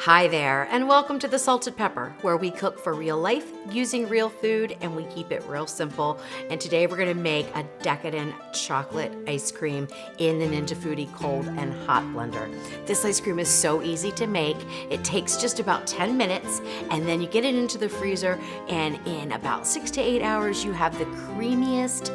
Hi there, and welcome to The Salted Pepper, where we cook for real life using real food and we keep it real simple. And today we're gonna make a decadent chocolate ice cream in the Ninja Foodi cold and hot blender. This ice cream is so easy to make. It takes just about 10 minutes, and then you get it into the freezer, and in about 6 to 8 hours, you have the creamiest,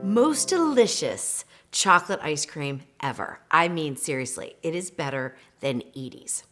most delicious chocolate ice cream ever. I mean, seriously, it is better than Edie's.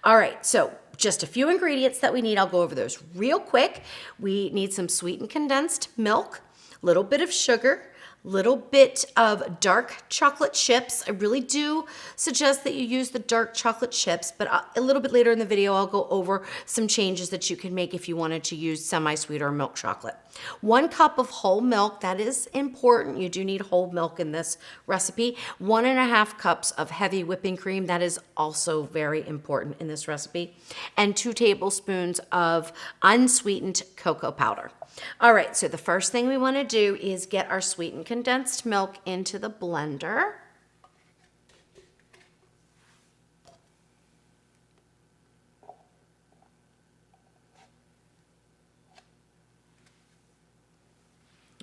All right, so just a few ingredients that we need. I'll go over those real quick. We need some sweetened condensed milk, a little bit of sugar, little bit of dark chocolate chips. I really do suggest that you use the dark chocolate chips, but a little bit later in the video, I'll go over some changes that you can make if you wanted to use semi-sweet or milk chocolate. 1 cup of whole milk, that is important. You do need whole milk in this recipe. 1.5 cups of heavy whipping cream, that is also very important in this recipe. And 2 tablespoons of unsweetened cocoa powder. All right, so the first thing we want to do is get our sweetened condensed milk into the blender.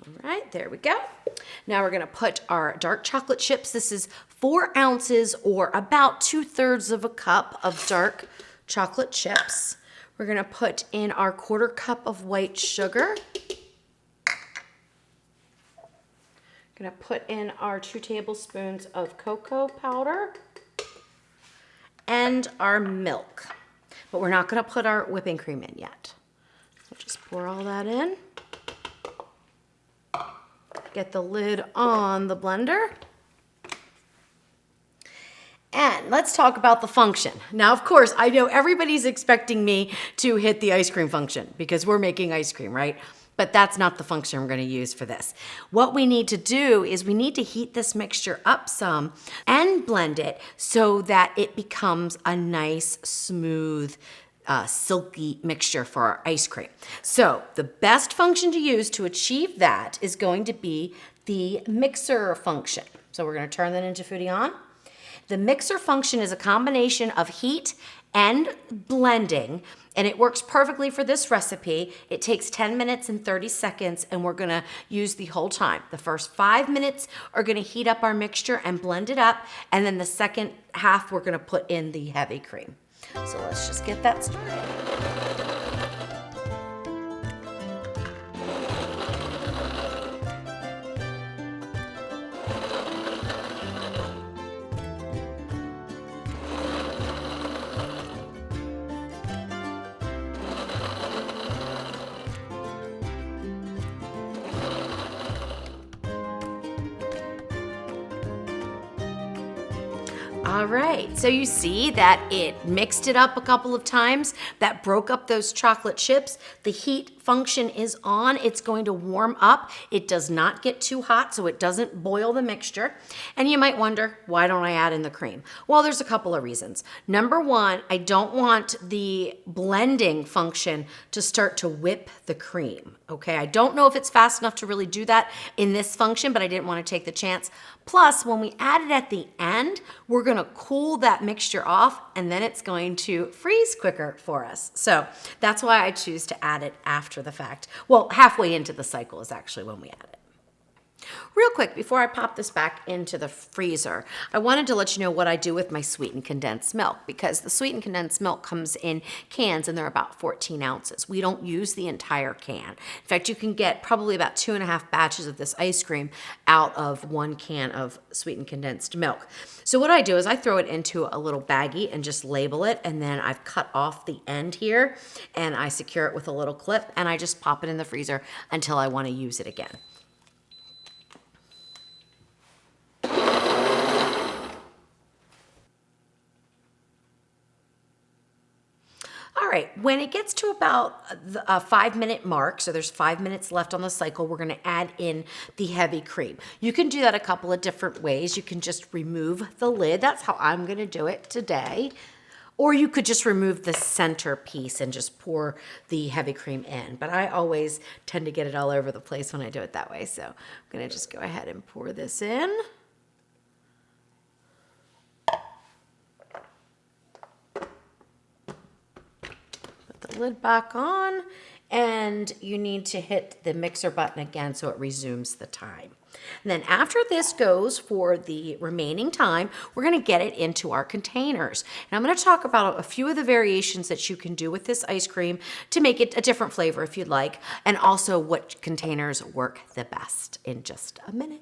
All right, there we go. Now we're going to put our dark chocolate chips. This is 4 ounces or about 2/3 of a cup of dark chocolate chips. We're going to put in our 1/4 cup of white sugar. Going to put in our 2 tablespoons of cocoa powder and our milk. But we're not going to put our whipping cream in yet. So just pour all that in. Get the lid on the blender. And let's talk about the function. Now, of course, I know everybody's expecting me to hit the ice cream function because we're making ice cream, right? But that's not the function we're going to use for this. What we need to do is we need to heat this mixture up some and blend it so that it becomes a nice, smooth, silky mixture for our ice cream. So the best function to use to achieve that is going to be the mixer function. So we're going to turn the Ninja Foodi on. The mixer function is a combination of heat and blending, and it works perfectly for this recipe. It takes 10 minutes and 30 seconds, and we're gonna use the whole time. The first 5 minutes are gonna heat up our mixture and blend it up, and then the second half, we're gonna put in the heavy cream. So let's just get that started. All right, so you see that it mixed it up a couple of times. That broke up those chocolate chips. The heat function is on. It's going to warm up. It does not get too hot, so it doesn't boil the mixture. And you might wonder, why don't I add in the cream? Well, there's a couple of reasons. Number one, I don't want the blending function to start to whip the cream, okay? I don't know if it's fast enough to really do that in this function, but I didn't want to take the chance. Plus, when we add it at the end, we're gonna cool that mixture off, and then it's going to freeze quicker for us. So that's why I choose to add it after the fact. Well, halfway into the cycle is actually when we add it. Real quick, before I pop this back into the freezer, I wanted to let you know what I do with my sweetened condensed milk, because the sweetened condensed milk comes in cans and they're about 14 ounces. We don't use the entire can. In fact, you can get probably about 2.5 batches of this ice cream out of 1 can of sweetened condensed milk. So what I do is I throw it into a little baggie and just label it, and then I've cut off the end here and I secure it with a little clip, and I just pop it in the freezer until I want to use it again. All right, when it gets to about the 5-minute mark, so there's 5 minutes left on the cycle, we're gonna add in the heavy cream. You can do that a couple of different ways. You can just remove the lid. That's how I'm gonna do it today. Or you could just remove the center piece and just pour the heavy cream in. But I always tend to get it all over the place when I do it that way. So I'm gonna just go ahead and pour this in. lid back on, and you need to hit the mixer button again so it resumes the time. And then after this goes for the remaining time, we're gonna get it into our containers. And I'm gonna talk about a few of the variations that you can do with this ice cream to make it a different flavor if you'd like, and also what containers work the best in just a minute.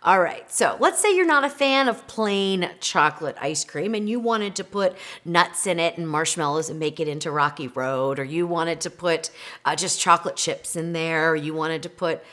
All right, so let's say you're not a fan of plain chocolate ice cream and you wanted to put nuts in it and marshmallows and make it into Rocky Road, or you wanted to put just chocolate chips in there, or you wanted to put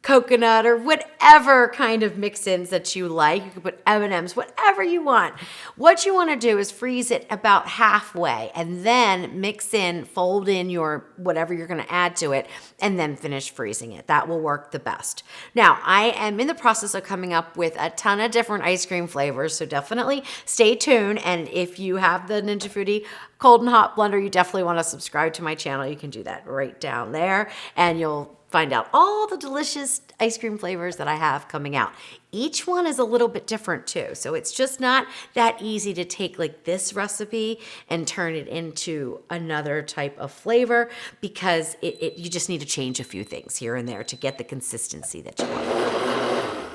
coconut or whatever kind of mix-ins that you like. You can put M&Ms, whatever you want. What you want to do is freeze it about halfway and then mix in, fold in your whatever you're going to add to it, and then finish freezing it. That will work the best. Now, I am in the process of coming up with a ton of different ice cream flavors, so definitely stay tuned. And if you have the Ninja Foodi cold and hot blender, you definitely want to subscribe to my channel. You can do that right down there, and you'll find out all the delicious ice cream flavors that I have coming out. Each one is a little bit different too. So it's just not that easy to take like this recipe and turn it into another type of flavor, because you just need to change a few things here and there to get the consistency that you want.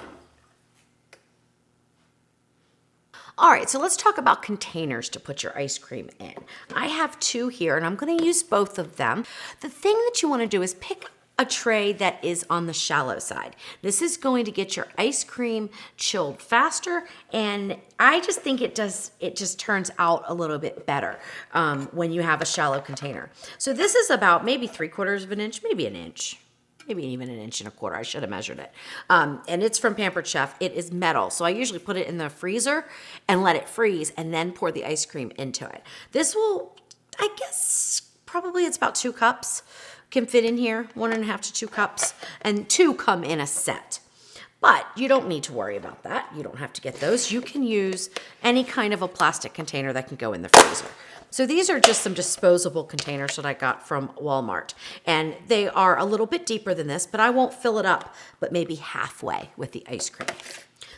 All right, so let's talk about containers to put your ice cream in. I have two here and I'm gonna use both of them. The thing that you wanna do is pick a tray that is on the shallow side. This is going to get your ice cream chilled faster, and I just think it just turns out a little bit better when you have a shallow container. So this is about maybe 3/4 of an inch, maybe an inch, maybe even 1.25 inches. I should have measured it. And it's from Pampered Chef. It is metal. So I usually put it in the freezer and let it freeze and then pour the ice cream into it. This will, I guess, probably it's about 2 cups. Can fit in here, 1.5 to 2 cups, and 2 come in a set. But you don't need to worry about that. You don't have to get those. You can use any kind of a plastic container that can go in the freezer. So these are just some disposable containers that I got from Walmart. And they are a little bit deeper than this, but I won't fill it up, but maybe halfway with the ice cream.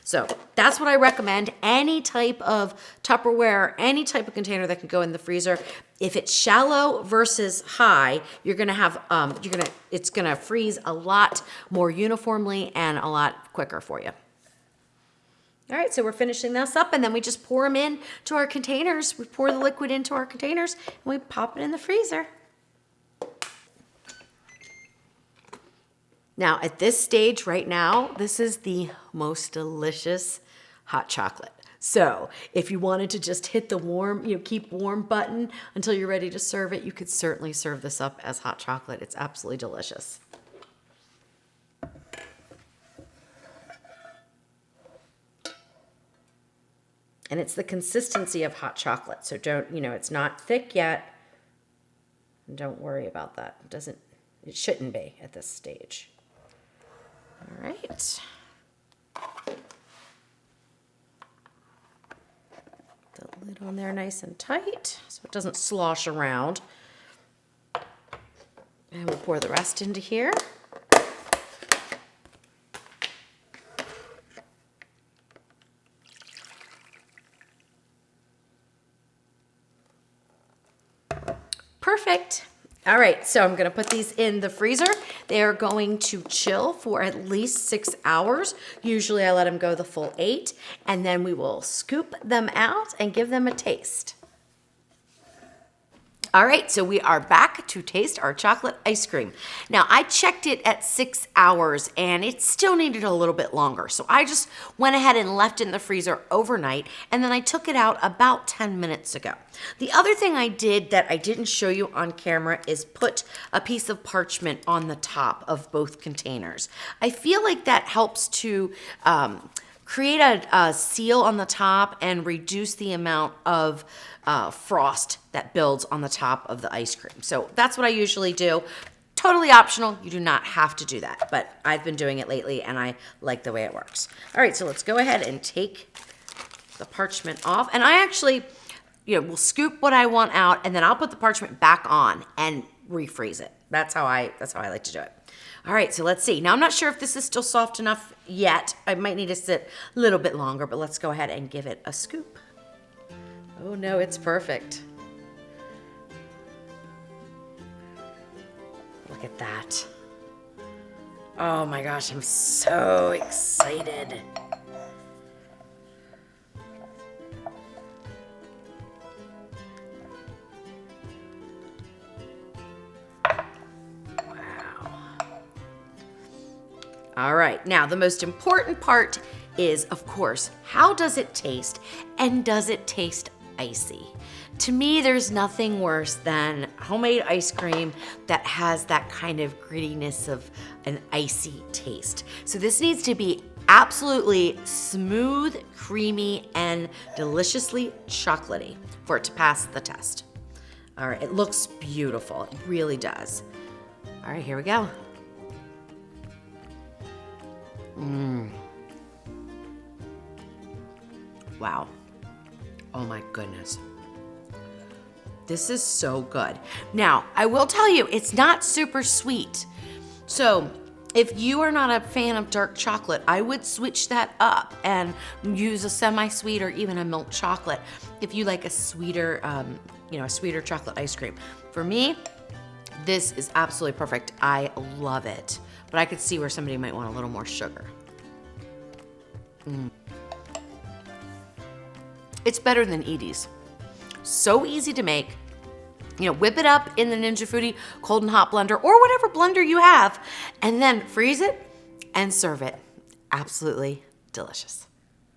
So that's what I recommend. Any type of Tupperware, any type of container that can go in the freezer. If it's shallow versus high, you're gonna have it's gonna freeze a lot more uniformly and a lot quicker for you. All right, so we're finishing this up, and then we just pour them in to our containers. We pour the liquid into our containers and we pop it in the freezer. Now, at this stage right now, this is the most delicious hot chocolate. So if you wanted to just hit the warm, keep warm button until you're ready to serve it, you could certainly serve this up as hot chocolate. It's absolutely delicious. And it's the consistency of hot chocolate. So it's not thick yet. Don't worry about that. It shouldn't be at this stage. All right. The lid on there nice and tight so it doesn't slosh around. And we'll pour the rest into here. Perfect. All right, so I'm gonna put these in the freezer. They are going to chill for at least 6 hours. Usually I let them go the full 8, and then we will scoop them out and give them a taste. All right, so we are back to taste our chocolate ice cream. Now, I checked it at 6 hours and it still needed a little bit longer. So I just went ahead and left it in the freezer overnight, and then I took it out about 10 minutes ago. The other thing I did that I didn't show you on camera is put a piece of parchment on the top of both containers. I feel like that helps to create a seal on the top and reduce the amount of frost that builds on the top of the ice cream. So that's what I usually do. Totally optional. You do not have to do that, but I've been doing it lately and I like the way it works. All right, so let's go ahead and take the parchment off. And I actually, will scoop what I want out, and then I'll put the parchment back on and refreeze it. That's how I like to do it. All right, so let's see. Now, I'm not sure if this is still soft enough yet. I might need to sit a little bit longer, but let's go ahead and give it a scoop. Oh no, it's perfect. Look at that. Oh my gosh, I'm so excited. All right, now the most important part is, of course, how does it taste, and does it taste icy? To me, there's nothing worse than homemade ice cream that has that kind of grittiness of an icy taste. So this needs to be absolutely smooth, creamy, and deliciously chocolatey for it to pass the test. All right, it looks beautiful, it really does. All right, here we go. Wow. Oh my goodness. This is so good. Now, I will tell you, it's not super sweet. So if you are not a fan of dark chocolate, I would switch that up and use a semi-sweet or even a milk chocolate if you like a sweeter, a sweeter chocolate ice cream. For me, this is absolutely perfect. I love it. But I could see where somebody might want a little more sugar. It's better than Edie's. So easy to make. Whip it up in the Ninja Foodi cold and hot blender or whatever blender you have, and then freeze it and serve it. Absolutely delicious.